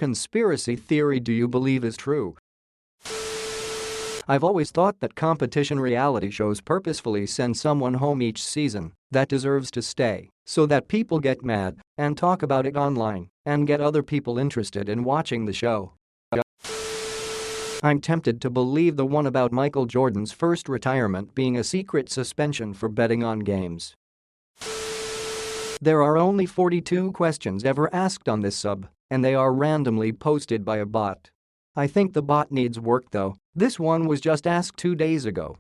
conspiracy theory do you believe is true? I've always thought that competition reality shows purposefully send someone home each season that deserves to stay so that people get mad and talk about it online and get other people interested in watching the show. I'm tempted to believe the one about Michael Jordan's first retirement being a secret suspension for betting on games. There are only 42 questions ever asked on this sub, and they are randomly posted by a bot. I think the bot needs work though. This one was just asked 2 days ago.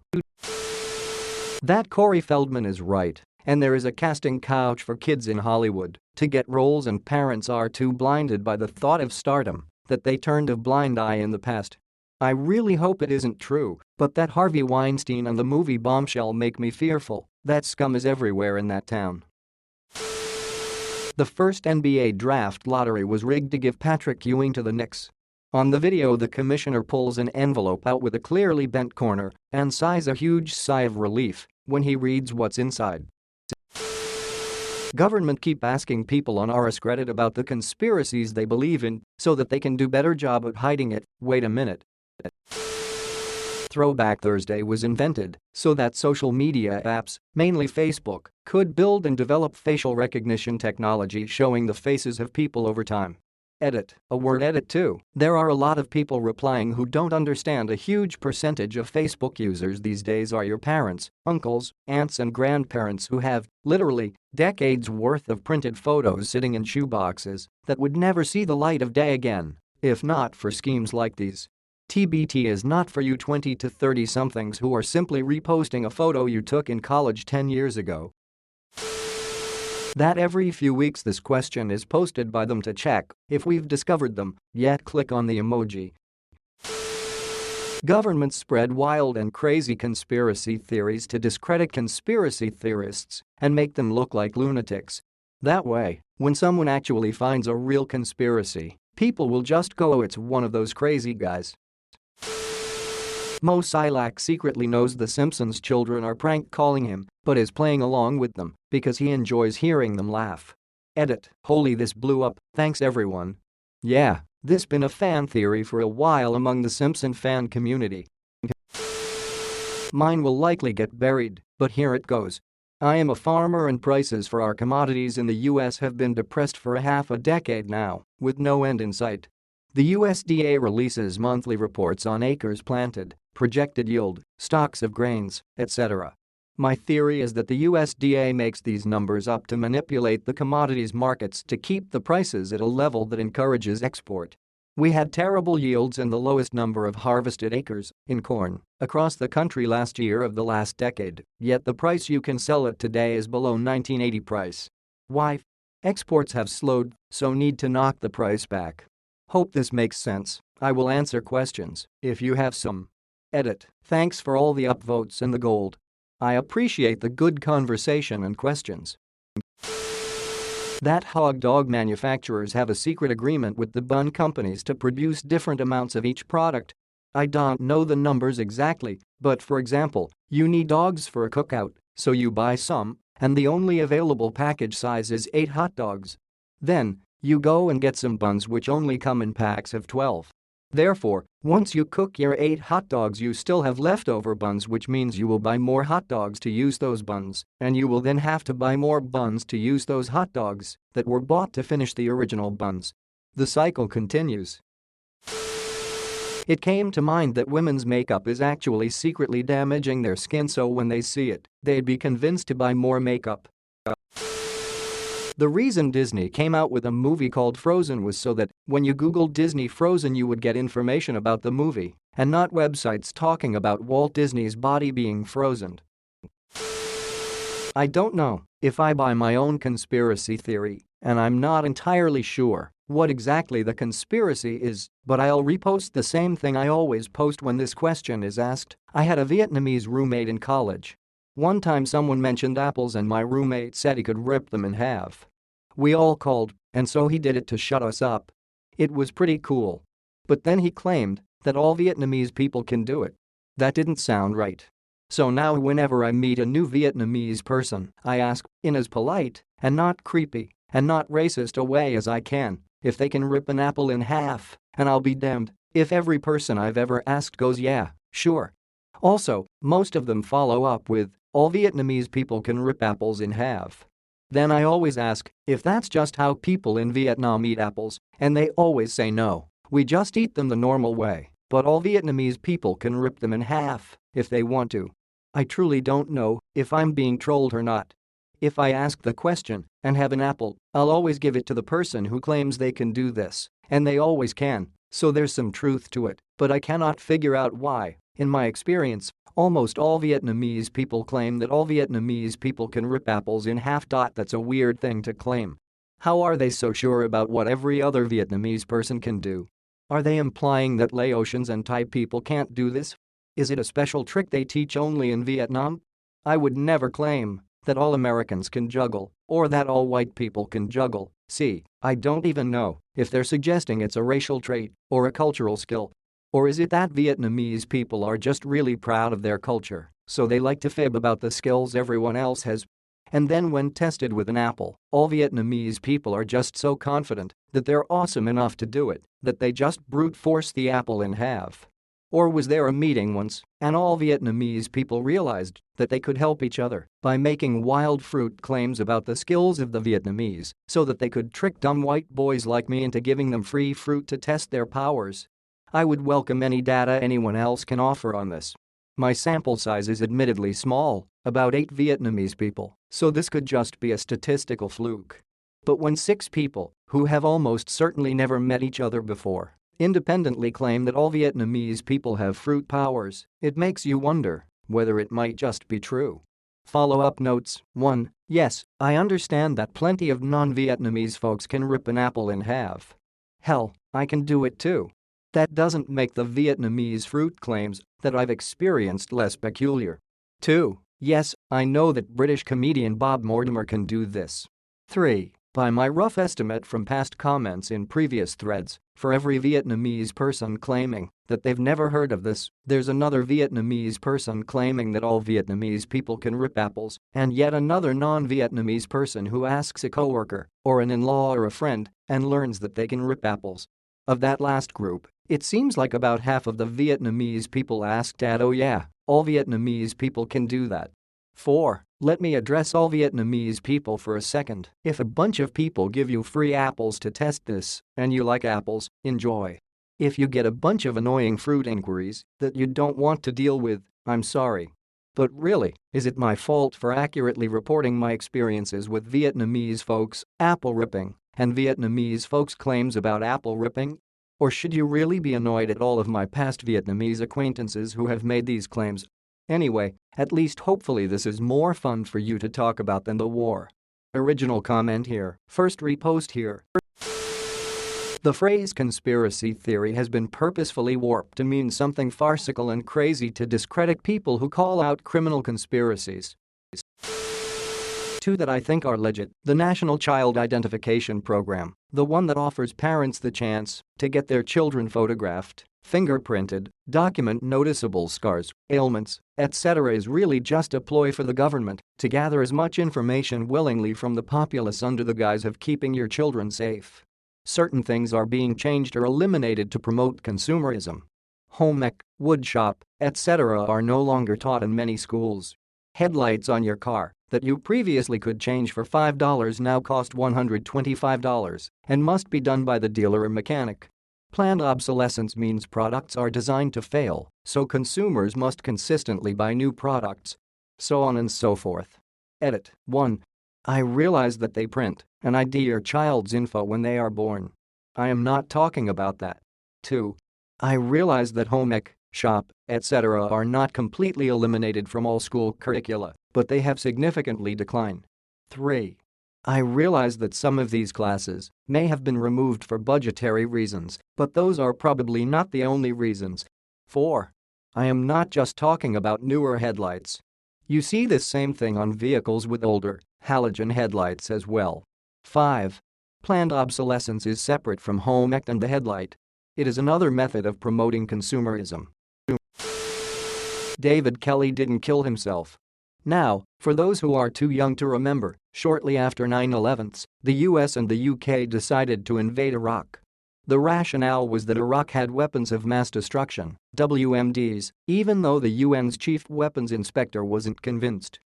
That Corey Feldman is right, and there is a casting couch for kids in Hollywood to get roles, and parents are too blinded by the thought of stardom that they turned a blind eye in the past. I really hope it isn't true, but that Harvey Weinstein and the movie Bombshell make me fearful. That scum is everywhere in that town. The first NBA draft lottery was rigged to give Patrick Ewing to the Knicks. On the video, the commissioner pulls an envelope out with a clearly bent corner and sighs a huge sigh of relief when he reads what's inside. Government keep asking people on AskReddit about the conspiracies they believe in so that they can do better job at hiding it. Wait a minute. Throwback Thursday was invented so that social media apps, mainly Facebook, could build and develop facial recognition technology showing the faces of people over time. Edit, a word edit too. There are a lot of people replying who don't understand a huge percentage of Facebook users these days are your parents, uncles, aunts and grandparents who have, literally, decades worth of printed photos sitting in shoeboxes that would never see the light of day again if not for schemes like these. TBT is not for you 20 to 30 somethings who are simply reposting a photo you took in college 10 years ago. That every few weeks this question is posted by them to check if we've discovered them, yet click on the emoji. Governments spread wild and crazy conspiracy theories to discredit conspiracy theorists and make them look like lunatics. That way, when someone actually finds a real conspiracy, people will just go, "Oh, it's one of those crazy guys." Mo Silak secretly knows the Simpsons children are prank calling him, but is playing along with them because he enjoys hearing them laugh. Edit, holy this blew up, thanks everyone. Yeah, this been a fan theory for a while among the Simpson fan community. Mine will likely get buried, but here it goes. I am a farmer and prices for our commodities in the US have been depressed for half a decade now, with no end in sight. The USDA releases monthly reports on acres planted, projected yield, stocks of grains, etc. My theory is that the USDA makes these numbers up to manipulate the commodities markets to keep the prices at a level that encourages export. We had terrible yields and the lowest number of harvested acres in corn across the country last year of the last decade, yet the price you can sell it today is below 1980 price. Why? Exports have slowed, so need to knock the price back. Hope this makes sense. I will answer questions if you have some. Edit, thanks for all the upvotes and the gold. I appreciate the good conversation and questions. That hog dog manufacturers have a secret agreement with the bun companies to produce different amounts of each product. I don't know the numbers exactly, but for example, you need dogs for a cookout, so you buy some, and the only available package size is 8 hot dogs. Then, you go and get some buns which only come in packs of 12. Therefore, once you cook your 8 hot dogs you still have leftover buns, which means you will buy more hot dogs to use those buns, and you will then have to buy more buns to use those hot dogs that were bought to finish the original buns. The cycle continues. It came to mind that women's makeup is actually secretly damaging their skin, so when they see it, they'd be convinced to buy more makeup. The reason Disney came out with a movie called Frozen was so that when you Googled Disney Frozen you would get information about the movie and not websites talking about Walt Disney's body being frozen. I don't know if I buy my own conspiracy theory, and I'm not entirely sure what exactly the conspiracy is, but I'll repost the same thing I always post when this question is asked. I had a Vietnamese roommate in college. One time someone mentioned apples and my roommate said he could rip them in half. We all called, and so he did it to shut us up. It was pretty cool. But then he claimed that all Vietnamese people can do it. That didn't sound right. So now whenever I meet a new Vietnamese person, I ask, in as polite and not creepy and not racist a way as I can, if they can rip an apple in half, and I'll be damned if every person I've ever asked goes yeah, sure. Also, most of them follow up with, all Vietnamese people can rip apples in half. Then I always ask if that's just how people in Vietnam eat apples, and they always say no, we just eat them the normal way, but all Vietnamese people can rip them in half if they want to. I truly don't know if I'm being trolled or not. If I ask the question and have an apple, I'll always give it to the person who claims they can do this, and they always can, so there's some truth to it, but I cannot figure out why. In my experience, almost all Vietnamese people claim that all Vietnamese people can rip apples in half. That's a weird thing to claim. How are they so sure about what every other Vietnamese person can do? Are they implying that Laotians and Thai people can't do this? Is it a special trick they teach only in Vietnam? I would never claim that all Americans can juggle or that all white people can juggle. See, I don't even know if they're suggesting it's a racial trait or a cultural skill. Or is it that Vietnamese people are just really proud of their culture, so they like to fib about the skills everyone else has? And then when tested with an apple, all Vietnamese people are just so confident that they're awesome enough to do it that they just brute force the apple in half. Or was there a meeting once and all Vietnamese people realized that they could help each other by making wild fruit claims about the skills of the Vietnamese so that they could trick dumb white boys like me into giving them free fruit to test their powers? I would welcome any data anyone else can offer on this. My sample size is admittedly small, about 8 Vietnamese people, so this could just be a statistical fluke. But when 6 people, who have almost certainly never met each other before, independently claim that all Vietnamese people have fruit powers, it makes you wonder whether it might just be true. Follow-up notes. 1. Yes, I understand that plenty of non-Vietnamese folks can rip an apple in half. Hell, I can do it too. That doesn't make the Vietnamese fruit claims that I've experienced less peculiar. 2. Yes, I know that British comedian Bob Mortimer can do this. 3. By my rough estimate from past comments in previous threads, for every Vietnamese person claiming that they've never heard of this, there's another Vietnamese person claiming that all Vietnamese people can rip apples, and yet another non-Vietnamese person who asks a coworker or an in-law or a friend and learns that they can rip apples. Of that last group, it seems like about half of the Vietnamese people asked that, oh yeah, all Vietnamese people can do that. 4. Let me address all Vietnamese people for a second. If a bunch of people give you free apples to test this, and you like apples, enjoy. If you get a bunch of annoying fruit inquiries that you don't want to deal with, I'm sorry. But really, is it my fault for accurately reporting my experiences with Vietnamese folks, apple ripping, and Vietnamese folks' claims about apple ripping? Or should you really be annoyed at all of my past Vietnamese acquaintances who have made these claims? Anyway, at least hopefully this is more fun for you to talk about than the war. Original comment here, first repost here. The phrase conspiracy theory has been purposefully warped to mean something farcical and crazy to discredit people who call out criminal conspiracies. 2 that I think are legit: the National Child Identification Program, the one that offers parents the chance to get their children photographed, fingerprinted, document noticeable scars, ailments, etc., is really just a ploy for the government to gather as much information willingly from the populace under the guise of keeping your children safe. Certain things are being changed or eliminated to promote consumerism. Home ec, woodshop, etc. are no longer taught in many schools. Headlights on your car that you previously could change for $5 now cost $125 and must be done by the dealer or mechanic. Planned obsolescence means products are designed to fail, so consumers must consistently buy new products. So on and so forth. Edit. 1. I realize that they print and ID your child's info when they are born. I am not talking about that. 2. I realize that home ec, shop, etc. are not completely eliminated from all school curricula, but they have significantly declined. 3. I realize that some of these classes may have been removed for budgetary reasons, but those are probably not the only reasons. 4. I am not just talking about newer headlights. You see this same thing on vehicles with older, halogen headlights as well. 5. Planned obsolescence is separate from home ec and the headlight. It is another method of promoting consumerism. David Kelly didn't kill himself. Now, for those who are too young to remember, Shortly after 9/11, the US and the UK decided to invade Iraq. The rationale was that Iraq had weapons of mass destruction, WMDs, even though the UN's chief weapons inspector wasn't convinced.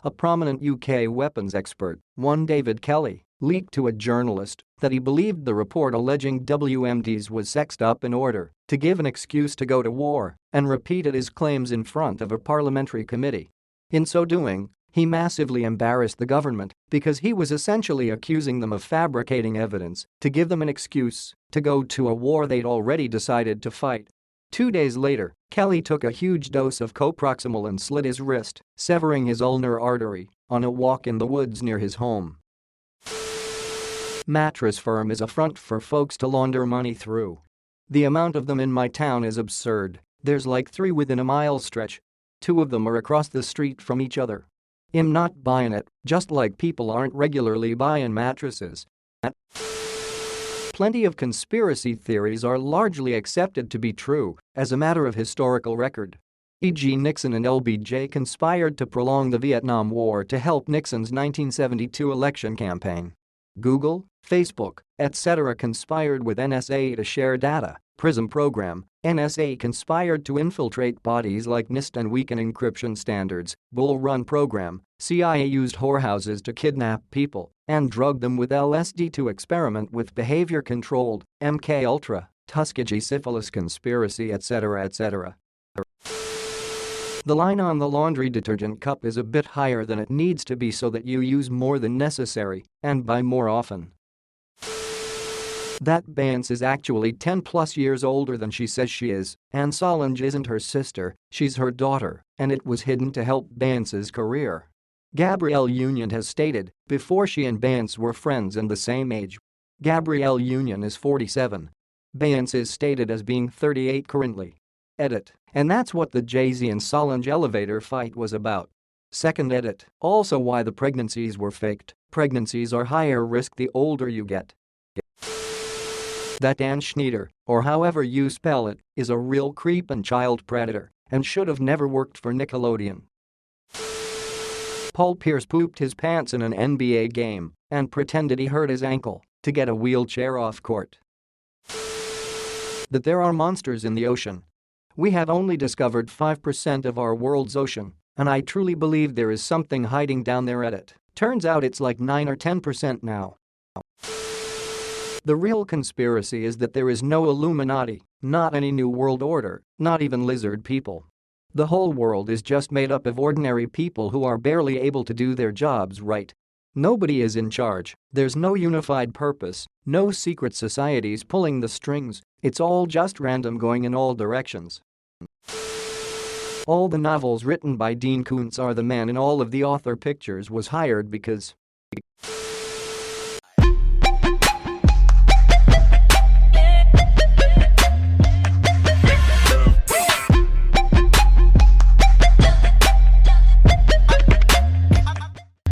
A prominent UK weapons expert, one David Kelly, leaked to a journalist that he believed the report alleging WMDs was sexed up in order to give an excuse to go to war, and repeated his claims in front of a parliamentary committee. In so doing, he massively embarrassed the government because he was essentially accusing them of fabricating evidence to give them an excuse to go to a war they'd already decided to fight. 2 days later, Kelly took a huge dose of coproxamol and slit his wrist, severing his ulnar artery, on a walk in the woods near his home. Mattress firm is a front for folks to launder money through. The amount of them in my town is absurd. There's like 3 within a mile stretch. 2 of them are across the street from each other. I'm not buying it, just like people aren't regularly buying mattresses. Plenty of conspiracy theories are largely accepted to be true as a matter of historical record. E.g., Nixon and LBJ conspired to prolong the Vietnam War to help Nixon's 1972 election campaign. Google, Facebook, etc. conspired with NSA to share data. PRISM program, NSA conspired to infiltrate bodies like NIST and weaken encryption standards. Bull Run program, CIA used whorehouses to kidnap people and drug them with LSD to experiment with behavior-controlled MK Ultra, Tuskegee syphilis conspiracy, etc. etc. The line on the laundry detergent cup is a bit higher than it needs to be so that you use more than necessary and buy more often. That Vance is actually 10 plus years older than she says she is, and Solange isn't her sister, she's her daughter, and it was hidden to help Vance's career. Gabrielle Union has stated before she and Vance were friends and the same age. Gabrielle Union is 47. Vance is stated as being 38 currently. Edit. And that's what the Jay-Z and Solange elevator fight was about. Second edit. Also why the pregnancies were faked. Pregnancies are higher risk the older you get. That Dan Schneider, or however you spell it, is a real creep and child predator and should have never worked for Nickelodeon. Paul Pierce pooped his pants in an NBA game and pretended he hurt his ankle to get a wheelchair off court. That there are monsters in the ocean. We have only discovered 5% of our world's ocean, and I truly believe there is something hiding down there at it. Turns out it's like 9 or 10% now. The real conspiracy is that there is no Illuminati, not any new world order, not even lizard people. The whole world is just made up of ordinary people who are barely able to do their jobs right. Nobody is in charge, there's no unified purpose, no secret societies pulling the strings, it's all just random going in all directions. All the novels written by Dean Koontz are the man in all of the author pictures was hired because